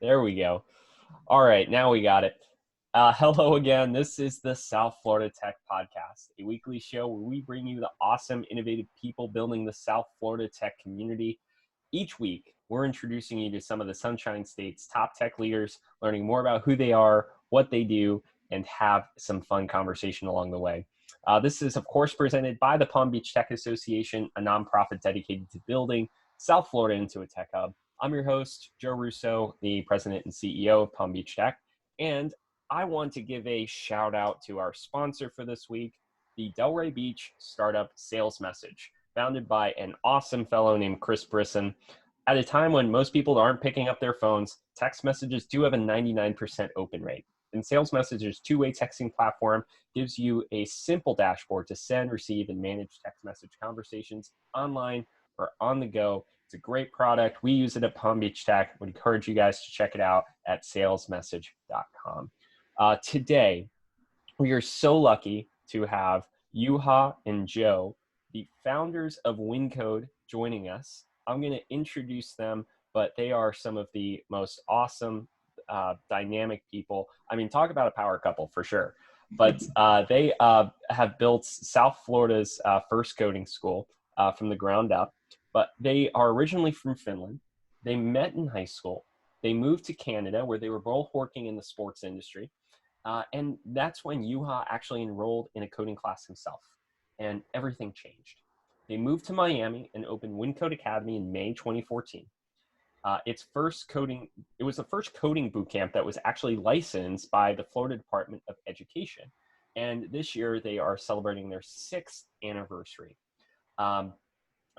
There we go. All right, now we got it. Hello again. This is the South Florida Tech Podcast, a weekly show where we bring you the awesome, innovative people building the South Florida tech community. Each week, we're introducing you to some of the Sunshine State's top tech leaders, learning more about who they are, what they do, and have some fun conversation along the way. This is, of course, presented by the Palm Beach Tech Association, a nonprofit dedicated to building South Florida into a tech hub. I'm your host, Joe Russo, the president and CEO of Palm Beach Tech, and I want to give a shout out to our sponsor for this week, the Delray Beach Startup Sales Message, founded by an awesome fellow named Chris Brisson. At a time when most people aren't picking up their phones, text messages do have a 99% open rate. And Sales Message's two-way texting platform gives you a simple dashboard to send, receive, and manage text message conversations online or on the go. It's a great product. We use it at Palm Beach Tech. I would encourage you guys to check it out at salesmessage.com. Today, we are so lucky to have Juha and Joe, the founders of Wyncode, joining us. I'm going to introduce them, but they are some of the most awesome, dynamic people. I mean, talk about a power couple for sure. But they have built South Florida's first coding school from the ground up. But they are originally from Finland. They met in high school. They moved to Canada, where they were both working in the sports industry. And that's when Juha actually enrolled in a coding class himself, and everything changed. They moved to Miami and opened Wyncode Academy in May 2014. It was the first coding bootcamp that was actually licensed by the Florida Department of Education. And this year they are celebrating their 6th anniversary.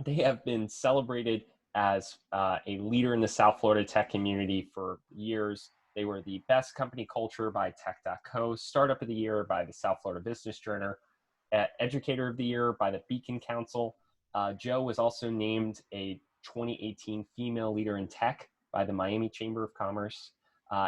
They have been celebrated as a leader in the South Florida tech community for years. They were the best company culture by Tech.co, Startup of the Year by the South Florida Business Journal, Educator of the Year by the Beacon Council. Joe was also named a 2018 Female Leader in Tech by the Miami Chamber of Commerce.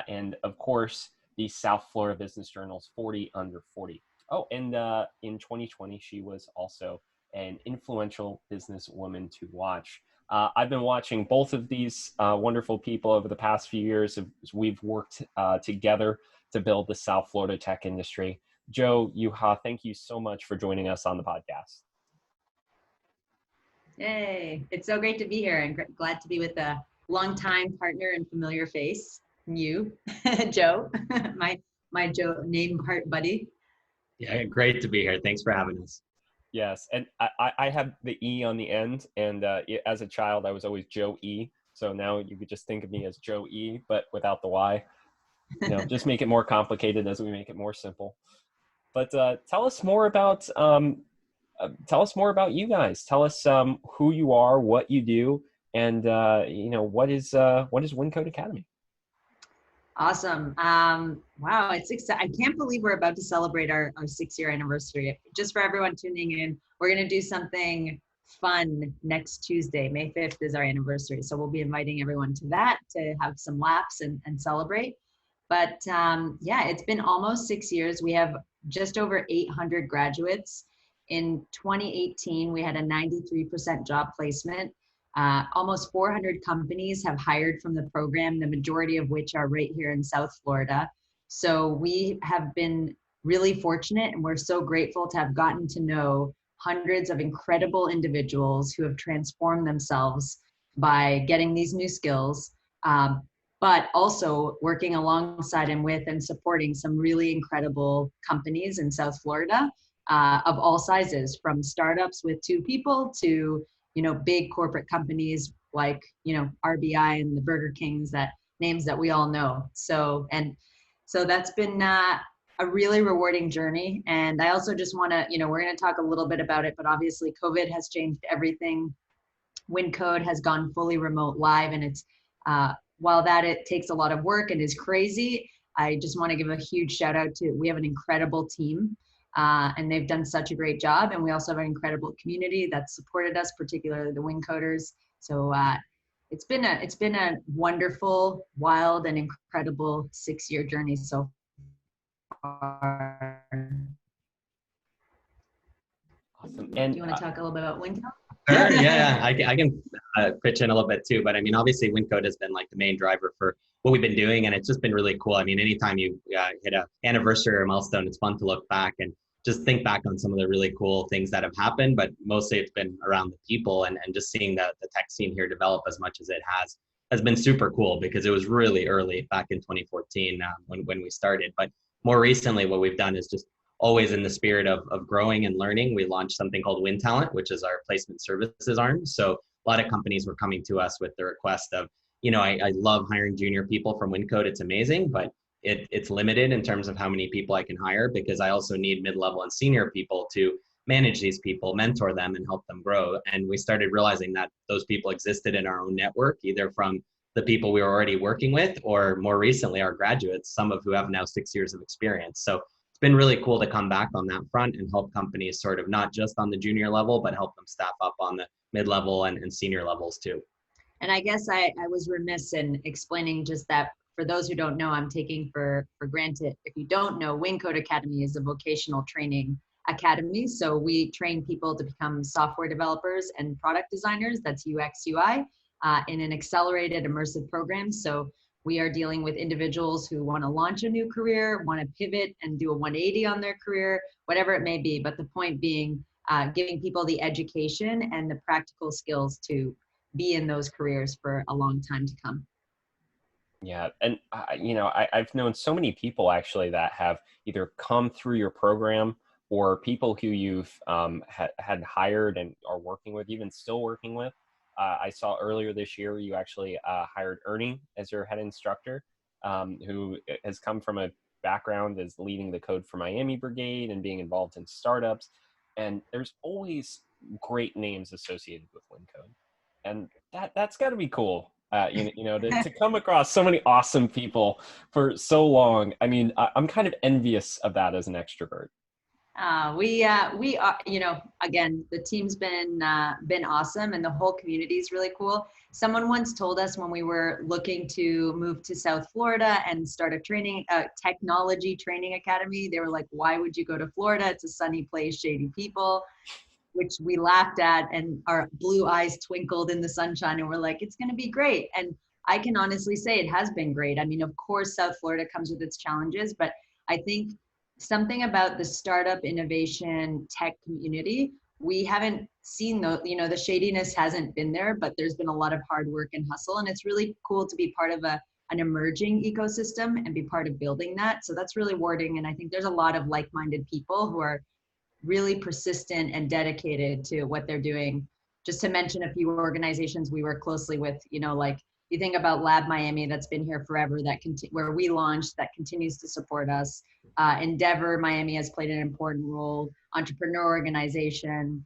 And of course, the South Florida Business Journal's 40 Under 40. Oh, and in 2020, she was also an influential businesswoman to watch. I've been watching both of these wonderful people over the past few years as we've worked together to build the South Florida tech industry. Joe, Juha, thank you so much for joining us on the podcast. Yay, it's so great to be here and glad to be with a longtime partner and familiar face, you, Joe, my Joe name part buddy. Yeah, great to be here. Thanks for having us. Yes, and I have the E on the end, and as a child, I was always Joe E. So now you could just think of me as Joe E, but without the Y. Just make it more complicated as we make it more simple. But tell us more about you guys. Tell us who you are, what you do, and what is Wyncode Academy. Awesome. Wow, it's exciting. I can't believe we're about to celebrate our 6-year anniversary. Just for everyone tuning in, we're going to do something fun next Tuesday. May 5th is our anniversary. So we'll be inviting everyone to that to have some laughs and celebrate. But yeah, it's been almost 6 years. We have just over 800 graduates. In 2018, we had a 93% job placement. Almost 400 companies have hired from the program, the majority of which are right here in South Florida. So we have been really fortunate, and we're so grateful to have gotten to know hundreds of incredible individuals who have transformed themselves by getting these new skills, but also working alongside and with and supporting some really incredible companies in South Florida of all sizes, from startups with 2 people to big corporate companies like, RBI and the Burger Kings, names that we all know. So that's been a really rewarding journey. And I also just want to, we're going to talk a little bit about it, but obviously COVID has changed everything. Wyncode has gone fully remote live, and it's, while it takes a lot of work and is crazy, I just want to give a huge shout out to, we have an incredible team. And they've done such a great job. And we also have an incredible community that's supported us, particularly the Wyncoders. So it's been a wonderful, wild, and incredible 6-year journey so far. Awesome. And do you want to talk a little bit about Wyncode? Sure, yeah. I can pitch in a little bit too. But I mean, obviously, Wyncode has been like the main driver for what we've been doing. And it's just been really cool. I mean, anytime you hit an anniversary or a milestone, it's fun to look back and just think back on some of the really cool things that have happened, but mostly it's been around the people and just seeing the tech scene here develop as much as it has been super cool, because it was really early back in 2014 when we started. But more recently, what we've done is just always in the spirit of growing and learning. We launched something called Win Talent, which is our placement services arm. So a lot of companies were coming to us with the request of, I love hiring junior people from Wyncode. It's amazing, but it's limited in terms of how many people I can hire, because I also need mid-level and senior people to manage these people, mentor them, and help them grow. And we started realizing that those people existed in our own network, either from the people we were already working with, or more recently, our graduates, some of who have now 6 years of experience. So it's been really cool to come back on that front and help companies sort of not just on the junior level, but help them staff up on the mid-level and senior levels too. And I guess I was remiss in explaining just that. For those who don't know, I'm taking for granted. If you don't know, Wyncode Academy is a vocational training academy. So we train people to become software developers and product designers. That's UX, UI, in an accelerated immersive program. So we are dealing with individuals who want to launch a new career, want to pivot and do a 180 on their career, whatever it may be. But the point being, giving people the education and the practical skills to be in those careers for a long time to come. Yeah. And, I've known so many people actually that have either come through your program or people who you've had hired and are working with, even still working with. I saw earlier this year you actually hired Ernie as your head instructor, who has come from a background as leading the Code for Miami Brigade and being involved in startups. And there's always great names associated with Wyncode. And that's got to be cool. To come across so many awesome people for so long. I mean, I'm kind of envious of that as an extrovert. We are, again, the team's been awesome, and the whole community is really cool. Someone once told us when we were looking to move to South Florida and start a technology training academy, they were like, "Why would you go to Florida? It's a sunny place, shady people." Which we laughed at, and our blue eyes twinkled in the sunshine, and we're like, it's going to be great. And I can honestly say it has been great. I mean, of course, South Florida comes with its challenges, but I think something about the startup innovation tech community, we haven't seen the shadiness hasn't been there, but there's been a lot of hard work and hustle. And it's really cool to be part of an emerging ecosystem and be part of building that. So that's really rewarding. And I think there's a lot of like-minded people who are really persistent and dedicated to what they're doing. Just to mention a few organizations we work closely with, like you think about Lab Miami, that's been here forever, where we launched, that continues to support us. Endeavor Miami has played an important role. Entrepreneur Organization,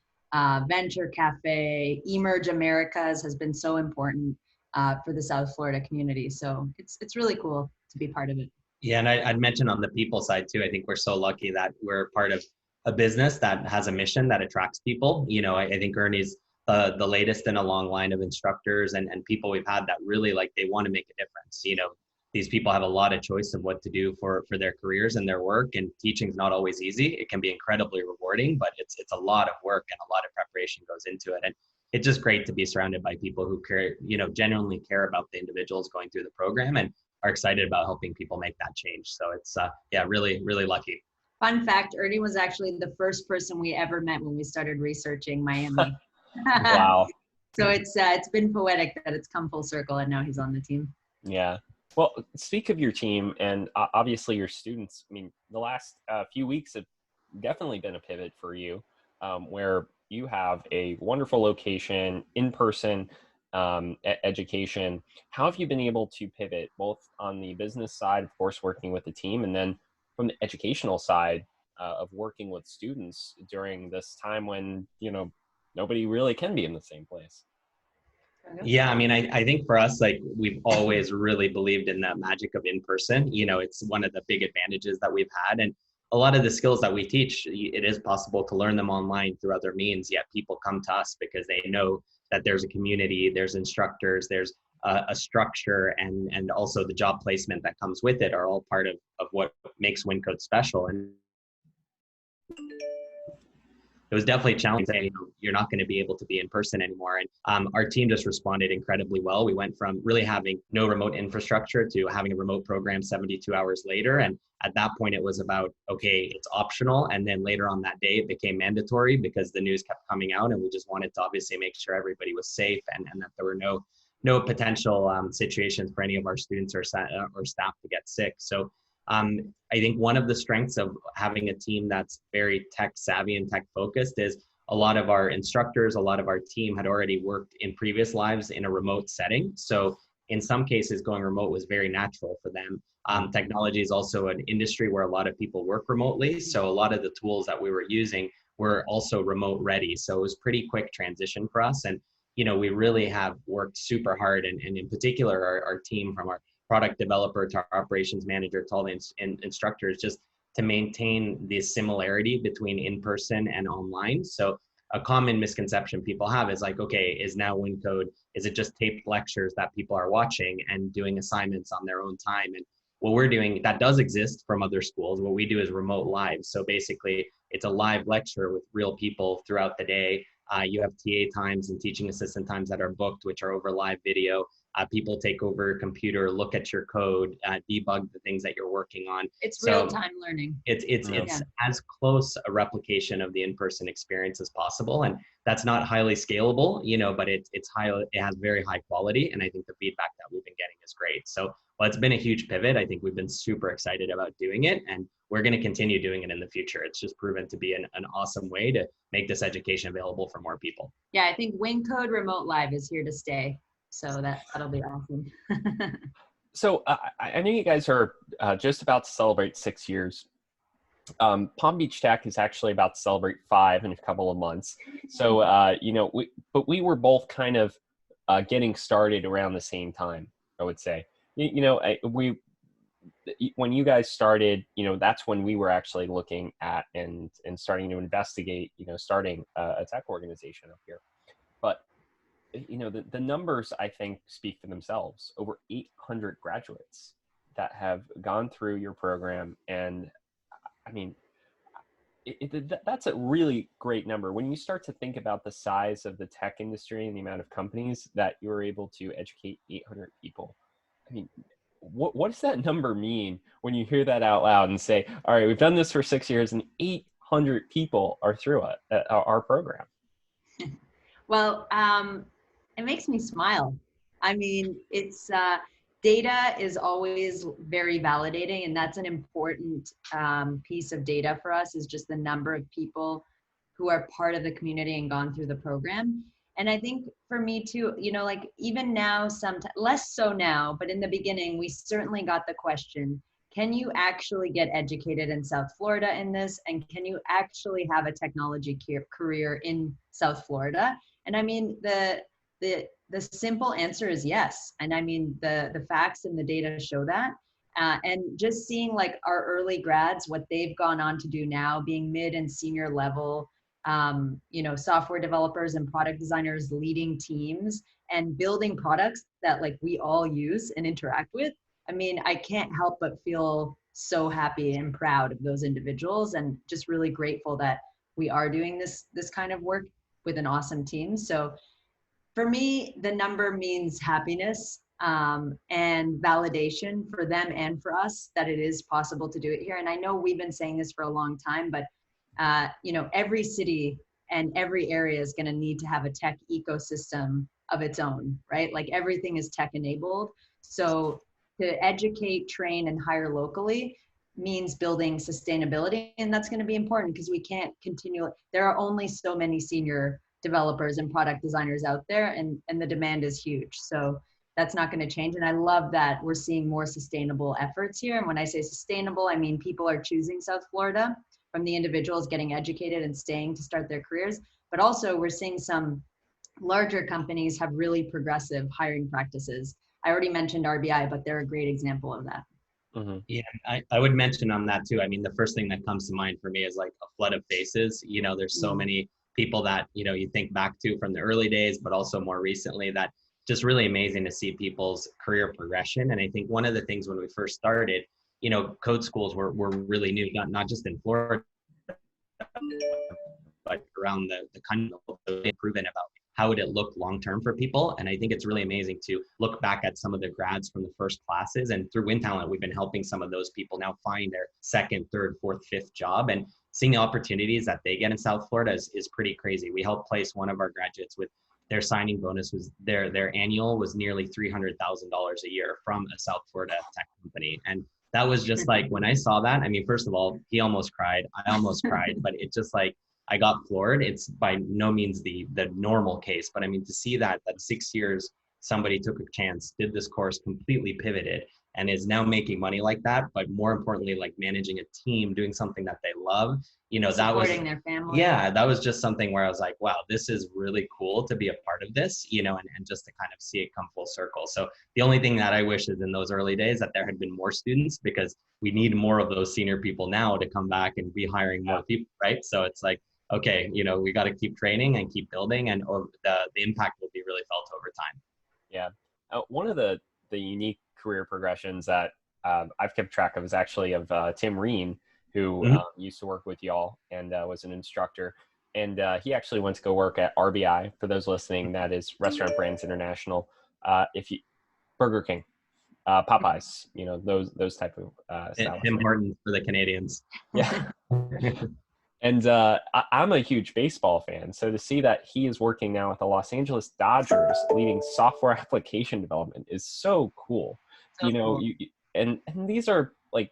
Venture Cafe, Emerge Americas has been so important for the South Florida community. So it's really cool to be part of it. Yeah, and I'd mention on the people side too, I think we're so lucky that we're part of a business that has a mission that attracts people. I think Ernie's the latest in a long line of instructors and people we've had that really they want to make a difference. These people have a lot of choice of what to do for their careers and their work, and teaching's not always easy. It can be incredibly rewarding, but it's a lot of work and a lot of preparation goes into it. And it's just great to be surrounded by people who care, genuinely care about the individuals going through the program and are excited about helping people make that change. So it's really, really lucky. Fun fact, Ernie was actually the first person we ever met when we started researching Miami. Wow. So it's been poetic that it's come full circle and now he's on the team. Yeah. Well, speak of your team and obviously your students. I mean, the last few weeks have definitely been a pivot for you, where you have a wonderful location, in-person education. How have you been able to pivot both on the business side, of course, working with the team, and then from the educational side of working with students during this time when, nobody really can be in the same place? Yeah, I mean, I think for us, we've always really believed in that magic of in-person. It's one of the big advantages that we've had. And a lot of the skills that we teach, it is possible to learn them online through other means, yet people come to us because they know that there's a community, there's instructors, there's a structure, and also the job placement that comes with it are all part of what makes Wyncode special. And it was definitely challenging saying, you're not going to be able to be in person anymore. And our team just responded incredibly well. We went from really having no remote infrastructure to having a remote program 72 hours later. And at that point, it was about, okay, it's optional. And then later on that day, it became mandatory because the news kept coming out, and we just wanted to obviously make sure everybody was safe and that there were no potential situations for any of our students or staff to get sick. So I think one of the strengths of having a team that's very tech savvy and tech focused is a lot of our instructors, a lot of our team had already worked in previous lives in a remote setting. So in some cases, going remote was very natural for them. Technology is also an industry where a lot of people work remotely. So a lot of the tools that we were using were also remote ready. So it was pretty quick transition for us. And, we really have worked super hard. And in particular, our team, from our product developer to our operations manager to all the instructors, just to maintain the similarity between in-person and online. So a common misconception people have is like, okay, is now Wyncode, is it just taped lectures that people are watching and doing assignments on their own time? And what we're doing, that does exist from other schools. What we do is remote live. So basically, it's a live lecture with real people throughout the day. You have TA times and teaching assistant times that are booked, which are over live video. People take over your computer, look at your code, debug the things that you're working on. It's real-time learning. It's as close a replication of the in-person experience as possible, and that's not highly scalable, but it has very high quality, and I think the feedback that we've been getting is great. So, well, it's been a huge pivot. I think we've been super excited about doing it, and we're going to continue doing it in the future. It's just proven to be an awesome way to make this education available for more people. Yeah, I think Wyncode Remote Live is here to stay. So that'll be awesome. So I know you guys are just about to celebrate 6 years. Palm Beach Tech is actually about to celebrate 5 in a couple of months. So, we were both kind of getting started around the same time, I would say. When you guys started, that's when we were actually looking at and starting to investigate, starting a tech organization up here. But the numbers, I think, speak for themselves. Over 800 graduates that have gone through your program. And I mean, that's a really great number. When you start to think about the size of the tech industry and the amount of companies that you're able to educate 800 people, I mean, what does that number mean when you hear that out loud and say, all right, we've done this for 6 years and 800 people are through our program? Well, it makes me smile. I mean, it's data is always very validating, and that's an important piece of data for us, is just the number of people who are part of the community and gone through the program. And I think for me too, like even now, less so now, but in the beginning, we certainly got the question, can you actually get educated in South Florida in this? And can you actually have a technology career in South Florida? And I mean, the simple answer is yes. And I mean, the facts and the data show that. And just seeing like our early grads, what they've gone on to do now, being mid and senior level, software developers and product designers leading teams and building products that like we all use and interact with. I mean, I can't help but feel so happy and proud of those individuals, and just really grateful that we are doing this kind of work with an awesome team. So for me, the number means happiness and validation for them and for us that it is possible to do it here. And I know we've been saying this for a long time, but every city and every area is going to need to have a tech ecosystem of its own, right? Like everything is tech enabled. So to educate, train, and hire locally means building sustainability. And that's going to be important because we can't continue. There are only so many senior developers and product designers out there, and the demand is huge. So that's not going to change. And I love that we're seeing more sustainable efforts here. And when I say sustainable, I mean people are choosing South Florida, from the individuals getting educated and staying to start their careers. But also we're seeing some larger companies have really progressive hiring practices. I already mentioned RBI, but they're a great example of that. Mm-hmm. Yeah, I would mention on that too. I mean, the first thing that comes to mind for me is like a flood of faces. There's so many people that, you think back to from the early days, but also more recently, that just really amazing to see people's career progression. And I think one of the things when we first started, code schools were really new, not just in Florida, but around the country, proven about how would it look long-term for people. And I think it's really amazing to look back at some of the grads from the first classes, and through Win Talent, we've been helping some of those people now find their second, third, fourth, fifth job, and seeing the opportunities that they get in South Florida is pretty crazy. We helped place one of our graduates with their signing bonus was their annual was nearly $300,000 a year from a South Florida tech company. And that was just like, when I saw that, I mean, first of all, he almost cried. I almost cried, but it just like, I got floored. It's by no means the normal case, but I mean, to see that 6 years, somebody took a chance, did this course, completely pivoted, and is now making money like that. But more importantly, like managing a team, doing something that they love, that was supporting their family. Yeah, that was just something where I was like, wow, this is really cool to be a part of this, and just to kind of see it come full circle. So the only thing that I wish is in those early days that there had been more students, because we need more of those senior people now to come back and be hiring more people, right? So it's like, okay, we got to keep training and keep building, and the impact will be really felt over time. Yeah. One of the unique career progressions that I've kept track of is actually of Tim Reen, who used to work with y'all and was an instructor. And he actually went to go work at RBI. For those listening, that is Restaurant Brands International. Burger King, Popeyes, those type of styles. Tim Hortons for the Canadians. Yeah. And I'm a huge baseball fan. So to see that he is working now at the Los Angeles Dodgers, leading software application development, is so cool. So cool. And these are like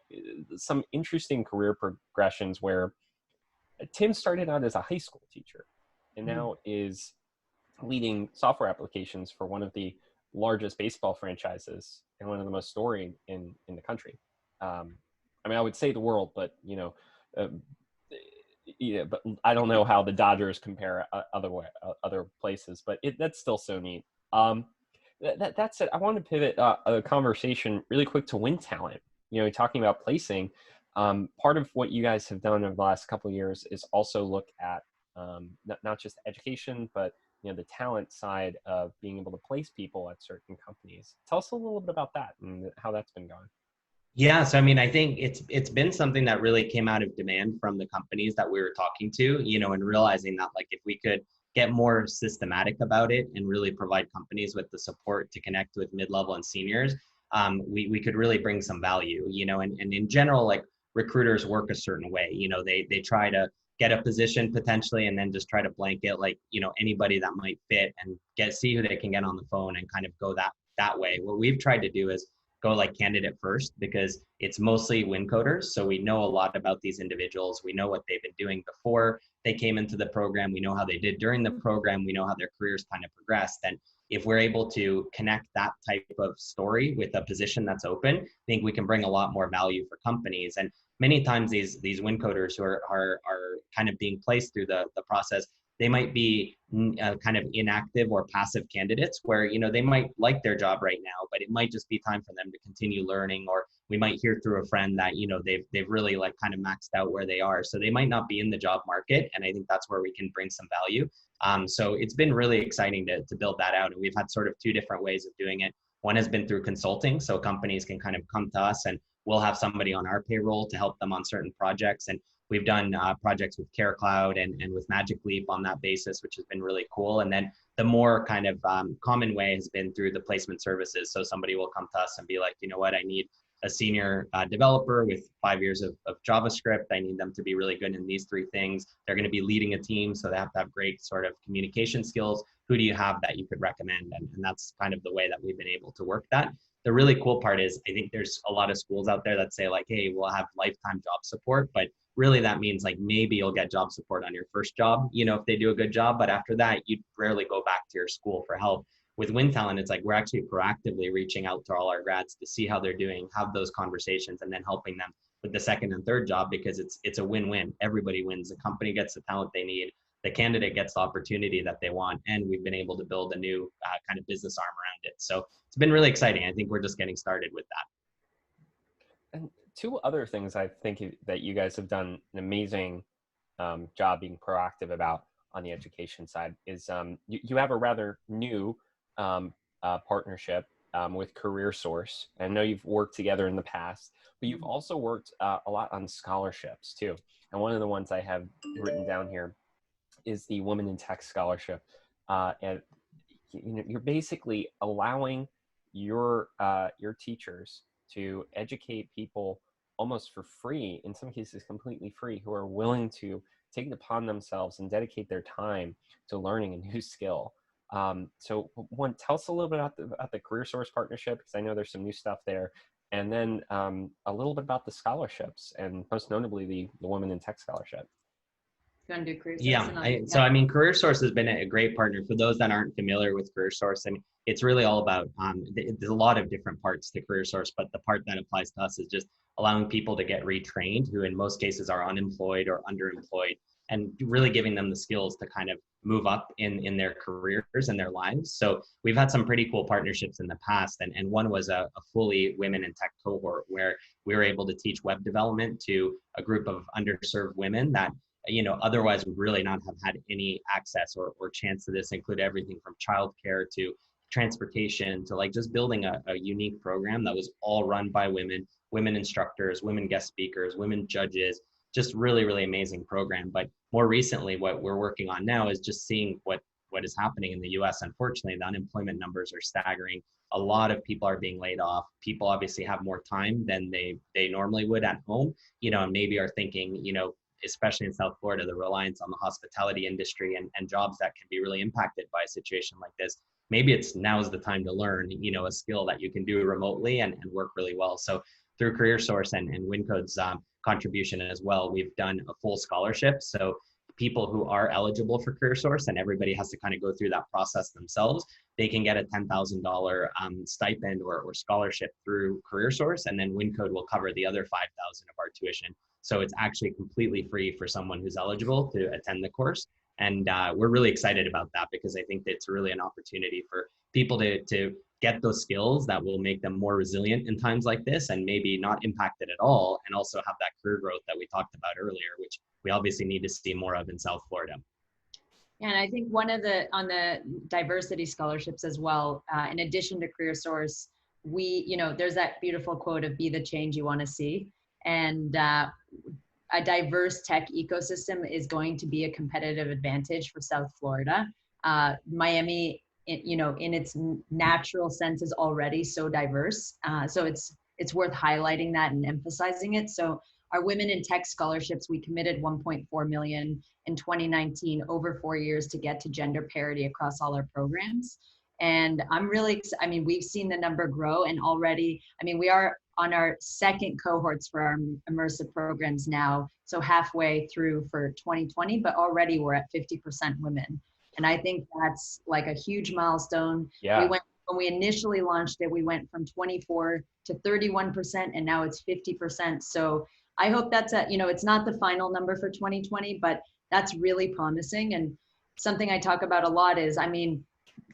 some interesting career progressions where Tim started out as a high school teacher and now is leading software applications for one of the largest baseball franchises and one of the most storied in the country. I mean, I would say the world, but yeah, but I don't know how the Dodgers compare other places, but that's still so neat. That said, I want to pivot a conversation really quick to Win Talent. Talking about placing, part of what you guys have done over the last couple of years is also look at not just education, but the talent side of being able to place people at certain companies. Tell us a little bit about that and how that's been going. Yeah, so I mean, I think it's been something that really came out of demand from the companies that we were talking to, and realizing that like if we could get more systematic about it and really provide companies with the support to connect with mid-level and seniors, we could really bring some value, and in general, like recruiters work a certain way, they try to get a position potentially and then just try to blanket like, anybody that might fit and see who they can get on the phone and kind of go that way. What we've tried to do is go like candidate first, because it's mostly win coders. So we know a lot about these individuals. We know what they've been doing before they came into the program. We know how they did during the program. We know how their careers kind of progressed. And if we're able to connect that type of story with a position that's open, I think we can bring a lot more value for companies. And many times these win coders who are kind of being placed through the process, they might be kind of inactive or passive candidates where, they might like their job right now, but it might just be time for them to continue learning, or we might hear through a friend that, they've really like kind of maxed out where they are. So they might not be in the job market. And I think that's where we can bring some value. So it's been really exciting to build that out. And we've had sort of two different ways of doing it. One has been through consulting. So companies can kind of come to us and we'll have somebody on our payroll to help them on certain projects. And we've done projects with Care Cloud and with Magic Leap on that basis, which has been really cool. And then the more kind of common way has been through the placement services. So somebody will come to us and be like, you know what, I need a senior developer with 5 years of JavaScript. I need them to be really good in these three things. They're going to be leading a team, so they have to have great sort of communication skills. Who do you have that you could recommend? And that's kind of the way that we've been able to work that. The really cool part is I think there's a lot of schools out there that say like, hey, we'll have lifetime job support, but really that means like maybe you'll get job support on your first job, if they do a good job, but after that, you'd rarely go back to your school for help. With Win Talent, it's like we're actually proactively reaching out to all our grads to see how they're doing, have those conversations, and then helping them with the second and third job, because it's a win-win. Everybody wins. The company gets the talent they need, the candidate gets the opportunity that they want, and we've been able to build a new kind of business arm around it. So it's been really exciting. I think we're just getting started with that. And two other things I think that you guys have done an amazing job being proactive about on the education side is you have a rather new partnership with CareerSource. I know you've worked together in the past, but you've also worked a lot on scholarships too. And one of the ones I have written down here is the Women in Tech Scholarship. And you're basically allowing your teachers to educate people almost for free, in some cases completely free, who are willing to take it upon themselves and dedicate their time to learning a new skill. So one, tell us a little bit about the Career Source partnership, because I know there's some new stuff there. And then a little bit about the scholarships, and most notably the Women in Tech Scholarship. You want to do Career Source? Yeah, Career Source has been a great partner. For those that aren't familiar with Career Source, I mean, it's really all about, there's a lot of different parts to Career Source, but the part that applies to us is just allowing people to get retrained who in most cases are unemployed or underemployed, and really giving them the skills to kind of move up in their careers and their lives. So we've had some pretty cool partnerships in the past. And one was a fully Women in Tech cohort where we were able to teach web development to a group of underserved women that, otherwise would really not have had any access or chance to this. Include everything from childcare to transportation to like just building a unique program that was all run by women instructors, women guest speakers, women judges, just really, really amazing program. But more recently, what we're working on now is just seeing what is happening in the US. Unfortunately, the unemployment numbers are staggering. A lot of people are being laid off. People obviously have more time than they normally would at home, and maybe are thinking, especially in South Florida, the reliance on the hospitality industry and jobs that can be really impacted by a situation like this. Maybe now's the time to learn, a skill that you can do remotely and work really well. So through Career Source and Wyncode's contribution as well, we've done a full scholarship. So people who are eligible for Career Source, and everybody has to kind of go through that process themselves, they can get a $10,000 stipend or scholarship through Career Source, and then Wyncode will cover the other $5,000 of our tuition. So it's actually completely free for someone who's eligible to attend the course. And we're really excited about that because I think that it's really an opportunity for people to get those skills that will make them more resilient in times like this and maybe not impacted at all, and also have that career growth that we talked about earlier, which we obviously need to see more of in South Florida. And I think on the diversity scholarships as well, in addition to Career Source, there's that beautiful quote of "Be the change you want to see," and a diverse tech ecosystem is going to be a competitive advantage for South Florida. Miami, in its natural sense, is already so diverse. So it's worth highlighting that and emphasizing it. So our Women in Tech scholarships, we committed $1.4 million in 2019 over 4 years to get to gender parity across all our programs. And I'm really, we've seen the number grow, and already, we are on our second cohorts for our immersive programs now. So halfway through for 2020, but already we're at 50% women. And I think that's like a huge milestone. Yeah. When we initially launched it, we went from 24 to 31%, and now it's 50%. So I hope that's it's not the final number for 2020, but that's really promising. And something I talk about a lot is,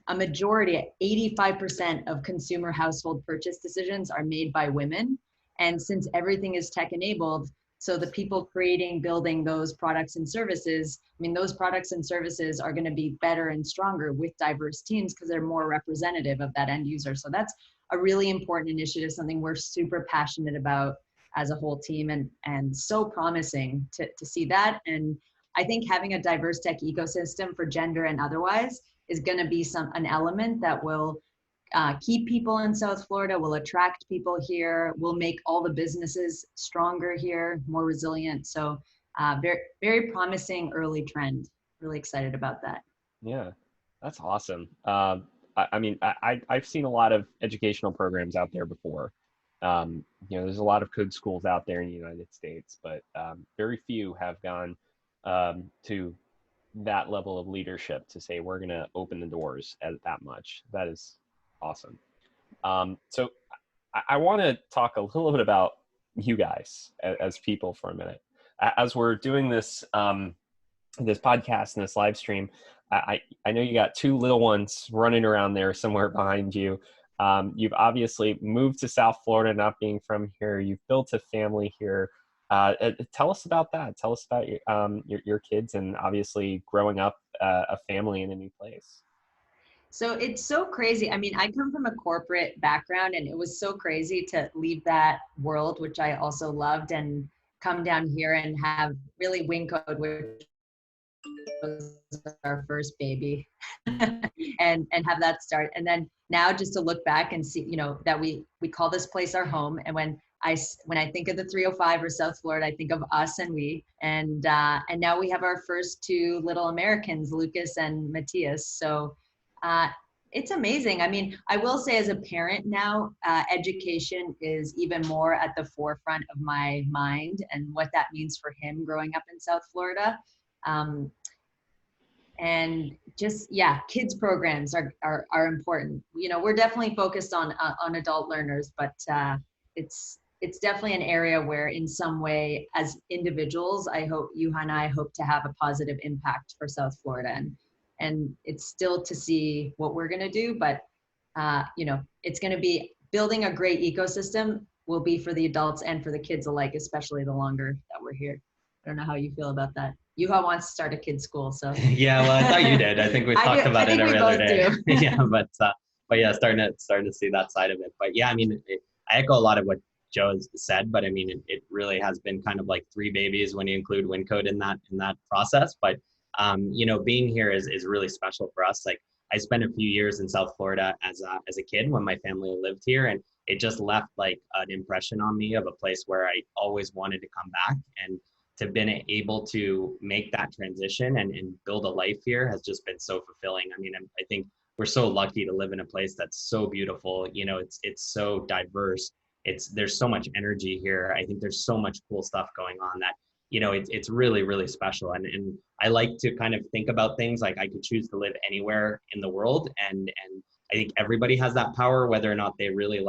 a majority, 85% of consumer household purchase decisions are made by women. And since everything is tech enabled, so the people creating, building those products and services, those products and services are going to be better and stronger with diverse teams because they're more representative of that end user. So that's a really important initiative, something we're super passionate about as a whole team, and so promising to see that. And I think having a diverse tech ecosystem for gender and otherwise is going to be an element that will keep people in South Florida, will attract people here, will make all the businesses stronger here, more resilient. So very, very promising early trend. Really excited about that. Yeah, that's awesome. I've seen a lot of educational programs out there before. There's a lot of good schools out there in the United States, but very few have gone to that level of leadership to say we're going to open the doors at that much. That is awesome. So I want to talk a little bit about you guys as people for a minute. As we're doing this this podcast and this live stream, I know you got two little ones running around there somewhere behind you. You've obviously moved to South Florida, not being from here. You've built a family here. Tell us about that. Tell us about your kids and obviously growing up a family in a new place. So it's so crazy. I come from a corporate background, and it was so crazy to leave that world, which I also loved, and come down here and have really Wyncode, which was our first baby and have that start. And then now just to look back and see, that we call this place our home. And when I think of the 305 or South Florida, I think of us and we, and now we have our first two little Americans, Lucas and Matthias. So it's amazing. I mean, I will say as a parent now, education is even more at the forefront of my mind and what that means for him growing up in South Florida. And just, kids programs are important. We're definitely focused on adult learners, but it's definitely an area where in some way as individuals, I hope Juha and I hope to have a positive impact for South Florida. And it's still to see what we're going to do, but it's going to be building a great ecosystem will be for the adults and for the kids alike, especially the longer that we're here. I don't know how you feel about that. Juha wants to start a kids school, so. Yeah, well, I thought you did. I think we talked about it every other day. Yeah, but yeah, starting to see that side of it. But yeah, I mean, I echo a lot of what Joe has said, but I mean, it really has been kind of like three babies when you include Wyncode in that process. But being here is really special for us. Like I spent a few years in South Florida as a kid when my family lived here, and it just left like an impression on me of a place where I always wanted to come back. And to been able to make that transition and build a life here has just been so fulfilling. I mean, I think we're so lucky to live in a place that's so beautiful. It's so diverse. There's so much energy here. I think there's so much cool stuff going on that, it's really, really special. And I like to kind of think about things like I could choose to live anywhere in the world. And I think everybody has that power, whether or not they really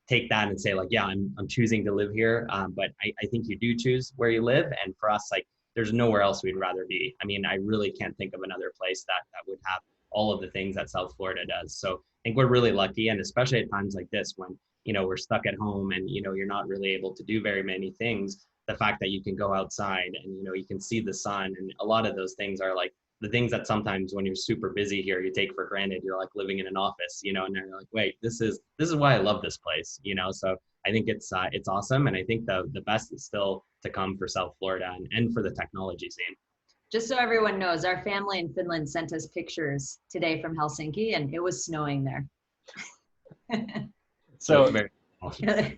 take that and say like, yeah, I'm choosing to live here. But I think you do choose where you live. And for us, like, there's nowhere else we'd rather be. I mean, I really can't think of another place that would have all of the things that South Florida does. So I think we're really lucky. And especially at times like this, when, we're stuck at home and, you're not really able to do very many things, the fact that you can go outside and, you can see the sun, and a lot of those things are like the things that sometimes when you're super busy here, you take for granted. You're like living in an office, and you're like, wait, this is why I love this place, So I think it's awesome. And I think the best is still to come for South Florida and for the technology scene. Just so everyone knows, our family in Finland sent us pictures today from Helsinki, and it was snowing there. So very awesome.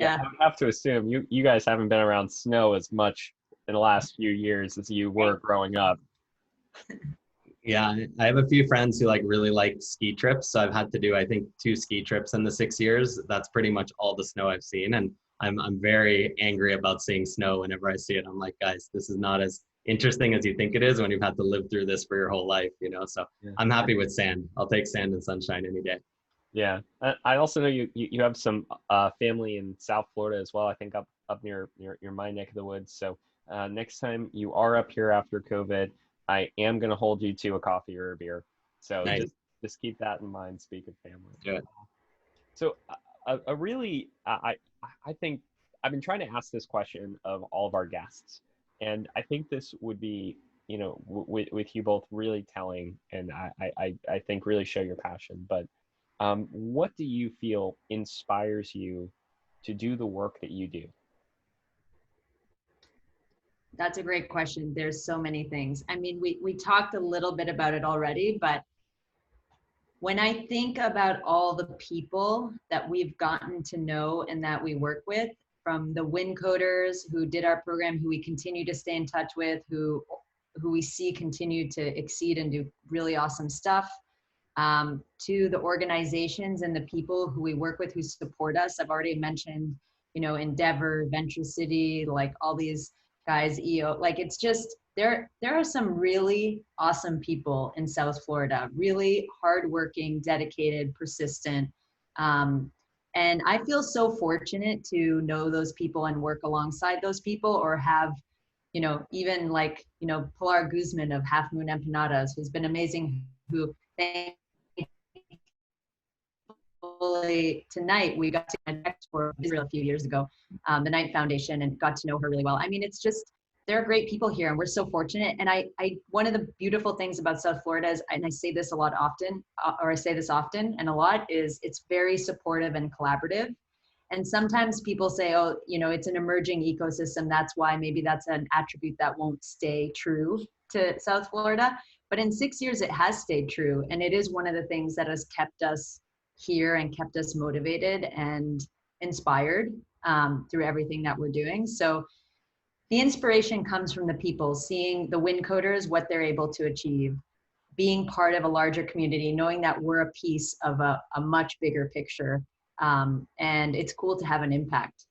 Yeah, I would have to assume you guys haven't been around snow as much in the last few years as you were growing up. Yeah, I have a few friends who really like ski trips. So I've had to do, I think, 2 ski trips in the 6 years. That's pretty much all the snow I've seen. And I'm very angry about seeing snow whenever I see it. I'm like, guys, this is not as interesting as you think it is when you've had to live through this for your whole life, So yeah. I'm happy with sand. I'll take sand and sunshine any day. Yeah, I also know you have some family in South Florida as well. I think up near my neck of the woods. So next time you are up here after COVID, I am going to hold you to a coffee or a beer. So nice. just keep that in mind. Speak of family. Good. So I think I've been trying to ask this question of all of our guests, and I think this would be, with you both really telling, and I think really show your passion. But what do you feel inspires you to do the work that you do? That's a great question. There's so many things. I mean, we talked a little bit about it already, but when I think about all the people that we've gotten to know and that we work with, from the Wyncoders who did our program, who we continue to stay in touch with, who we see continue to exceed and do really awesome stuff, to the organizations and the people who we work with who support us. I've already mentioned, Endeavor, Venture City, like all these guys, EO, like it's just, there are some really awesome people in South Florida, really hardworking, dedicated, persistent. And I feel so fortunate to know those people and work alongside those people, or have, even like, Pilar Guzman of Half Moon Empanadas, who's been amazing, who tonight we got to connect for Israel a few years ago, the Knight Foundation, and got to know her really well. I mean, it's just, there are great people here and we're so fortunate. And I one of the beautiful things about South Florida is, and I say this often, is it's very supportive and collaborative. And sometimes people say, oh, it's an emerging ecosystem. That's why maybe that's an attribute that won't stay true to South Florida. But in 6 years, it has stayed true. And it is one of the things that has kept us here and kept us motivated and inspired through everything that we're doing. So the inspiration comes from the people, seeing the Wyncoders, what they're able to achieve, being part of a larger community, knowing that we're a piece of a much bigger picture. And it's cool to have an impact.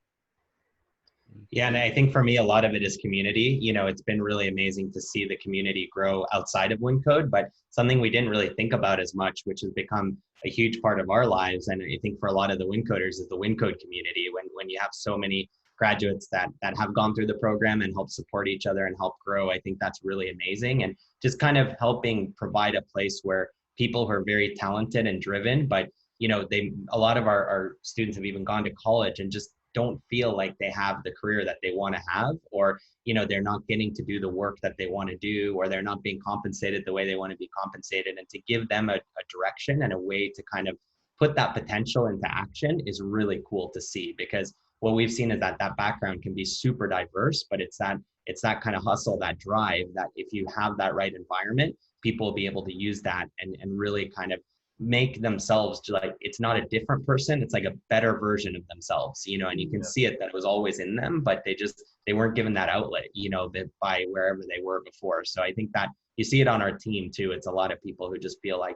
Yeah, and I think for me, a lot of it is community. It's been really amazing to see the community grow outside of Wyncode, but something we didn't really think about as much, which has become a huge part of our lives. And I think for a lot of the Wyncoders is the Wyncode community. When you have so many graduates that have gone through the program and help support each other and help grow, I think that's really amazing. And just kind of helping provide a place where people who are very talented and driven, but a lot of our students have even gone to college and just don't feel like they have the career that they want to have, or they're not getting to do the work that they want to do, or they're not being compensated the way they want to be compensated. And to give them a direction and a way to kind of put that potential into action is really cool to see, because what we've seen is that background can be super diverse, but it's that kind of hustle, that drive, that if you have that right environment, people will be able to use that and really kind of make themselves like, it's not a different person, it's like a better version of themselves, and you can see it that it was always in them, but they weren't given that outlet, by wherever they were before. So I think that you see it on our team too. It's a lot of people who just feel like,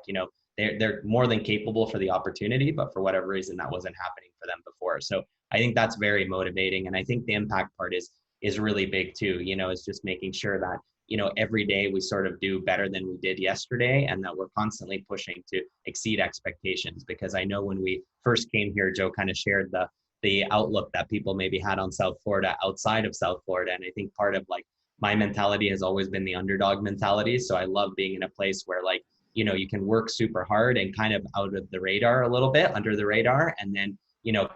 they're more than capable for the opportunity, but for whatever reason that wasn't happening for them before. So I think that's very motivating. And I think the impact part is really big too, is just making sure that every day we sort of do better than we did yesterday, and that we're constantly pushing to exceed expectations. Because I know when we first came here, Joe kind of shared the outlook that people maybe had on South Florida outside of South Florida. And I think part of like my mentality has always been the underdog mentality. So I love being in a place where like, you can work super hard and kind of out of the radar a little bit, under the radar, and then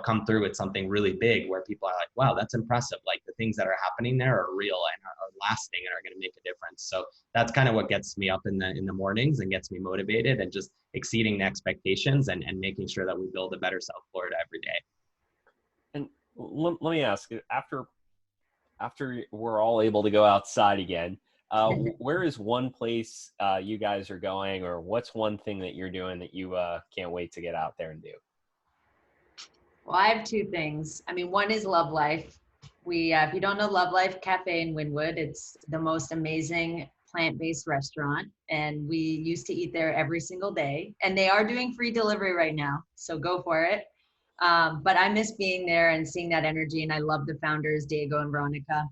come through with something really big where people are like, wow, that's impressive. Like the things that are happening there are real and are lasting and are going to make a difference. So that's kind of what gets me up in the mornings and gets me motivated, and just exceeding the expectations and making sure that we build a better South Florida every day. And let me ask, after we're all able to go outside again, where is one place you guys are going, or what's one thing that you're doing that you can't wait to get out there and do? Well, I have two things. I mean, one is Love Life. If you don't know Love Life Cafe in Wynwood, it's the most amazing plant-based restaurant. And we used to eat there every single day. And they are doing free delivery right now, so go for it. But I miss being there and seeing that energy. And I love the founders, Diego and Veronica.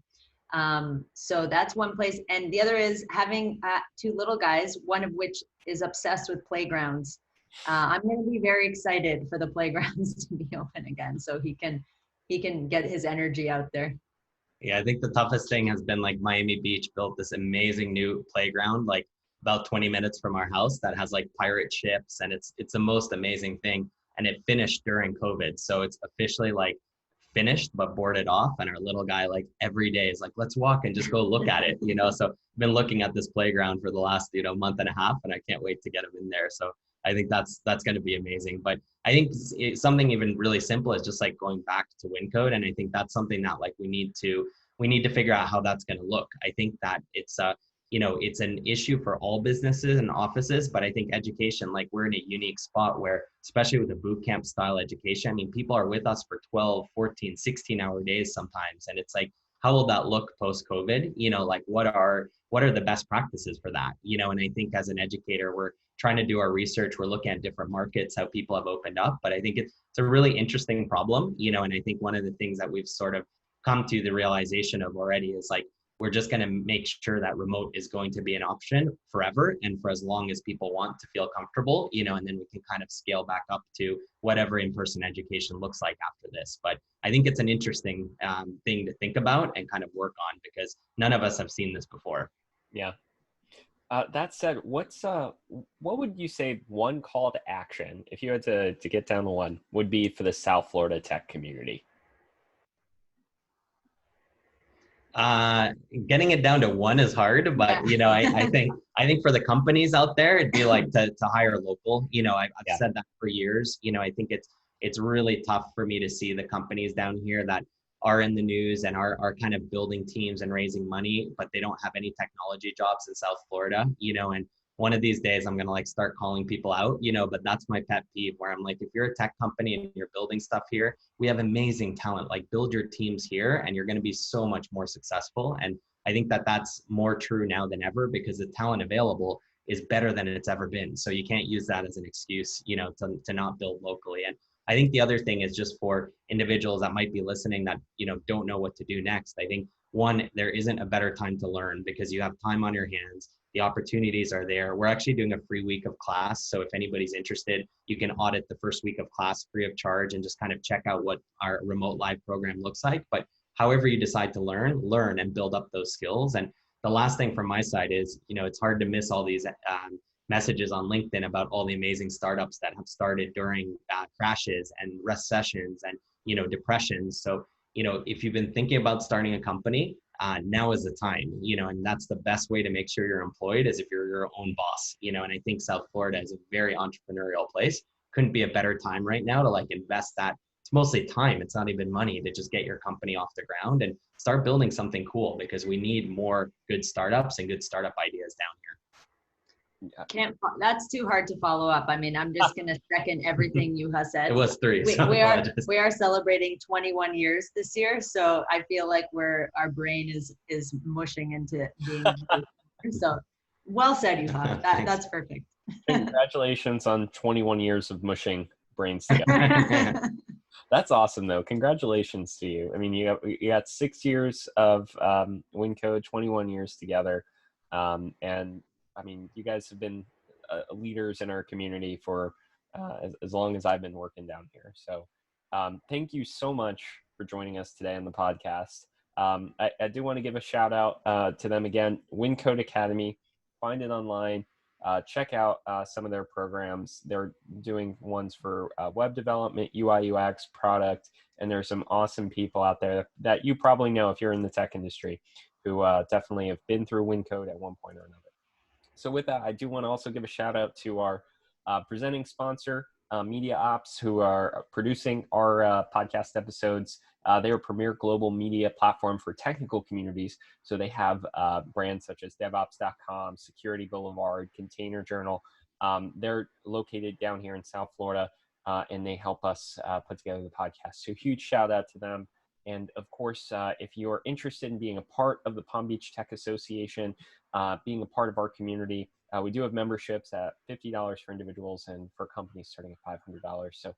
So that's one place. And the other is having two little guys, one of which is obsessed with playgrounds. I'm going to be very excited for the playgrounds to be open again, so he can get his energy out there. Yeah, I think the toughest thing has been like Miami Beach built this amazing new playground, like about 20 minutes from our house, that has like pirate ships, and it's the most amazing thing. And it finished during COVID, so it's officially like finished but boarded off. And our little guy, like every day, is like, let's walk and just go look at it, So I've been looking at this playground for the last month and a half, and I can't wait to get him in there. So I think that's going to be amazing. But I think something even really simple is just like going back to Wyncode. And I think that's something that like we need to figure out how that's going to look. I think that it's it's an issue for all businesses and offices, but I think education, like we're in a unique spot where, especially with the boot camp style education, I mean, people are with us for 12, 14, 16-hour days sometimes. And it's like, how will that look post-COVID? Like what are the best practices for that? And I think as an educator, we're trying to do our research. We're looking at different markets, how people have opened up. But I think it's a really interesting problem, and I think one of the things that we've sort of come to the realization of already is like, we're just going to make sure that remote is going to be an option forever and for as long as people want to feel comfortable, and then we can kind of scale back up to whatever in-person education looks like after this. But I think it's an interesting thing to think about and kind of work on, because none of us have seen this before. Yeah. That said, what would you say one call to action, if you had to get down to one, would be for the South Florida tech community? Getting it down to one is hard, but I think for the companies out there, it'd be like to hire local. I've said that for years. I think it's really tough for me to see the companies down here that are in the news and are kind of building teams and raising money, but they don't have any technology jobs in South Florida, and one of these days I'm going to like start calling people out, but that's my pet peeve where I'm like, if you're a tech company and you're building stuff here, we have amazing talent, like build your teams here and you're going to be so much more successful. And I think that that's more true now than ever because the talent available is better than it's ever been. So you can't use that as an excuse, to not build locally. And I think the other thing is just for individuals that might be listening that, don't know what to do next. I think one, there isn't a better time to learn because you have time on your hands. The opportunities are there. We're actually doing a free week of class. So if anybody's interested, you can audit the first week of class free of charge and just kind of check out what our remote live program looks like. But however you decide to learn and build up those skills. And the last thing from my side is, it's hard to miss all these messages on LinkedIn about all the amazing startups that have started during crashes and recessions and, depressions. So, if you've been thinking about starting a company, now is the time, and that's the best way to make sure you're employed is if you're your own boss, and I think South Florida is a very entrepreneurial place. Couldn't be a better time right now to like invest that. It's mostly time. It's not even money to just get your company off the ground and start building something cool because we need more good startups and good startup ideas down here. That's too hard to follow up. I mean, I'm just going to second everything Juha said. It was 3. We are celebrating 21 years this year. So I feel like our brain is mushing into being, so well said, Juha. That's perfect. Congratulations on 21 years of mushing brains together. That's awesome though. Congratulations to you. I mean, you got 6 years of Wyncode, 21 years together. And I mean, you guys have been leaders in our community for as long as I've been working down here. So thank you so much for joining us today on the podcast. I do want to give a shout out to them again, Wyncode Academy. Find it online. Check out some of their programs. They're doing ones for web development, UI, UX, product, and there's some awesome people out there that you probably know if you're in the tech industry who definitely have been through Wyncode at one point or another. So with that, I do want to also give a shout out to our presenting sponsor, Media Ops, who are producing our podcast episodes. They're a premier global media platform for technical communities. So they have brands such as DevOps.com, Security Boulevard, Container Journal. They're located down here in South Florida, and they help us put together the podcast. So huge shout out to them. And of course, if you're interested in being a part of the Palm Beach Tech Association, being a part of our community, we do have memberships at $50 for individuals and for companies starting at $500. So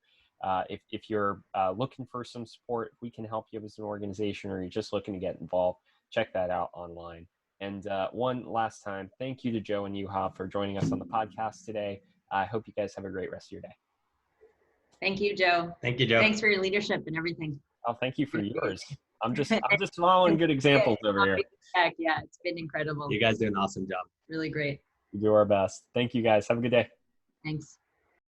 if you're looking for some support, we can help you as an organization, or you're just looking to get involved, check that out online. And one last time, thank you to Joe and Juha for joining us on the podcast today. I hope you guys have a great rest of your day. Thank you, Joe. Thank you, Joe. Thanks for your leadership and everything. Oh, thank you for yours. I'm just following good examples over here. Yeah, it's been incredible. You guys do an awesome job. Really great. We do our best. Thank you guys. Have a good day. Thanks.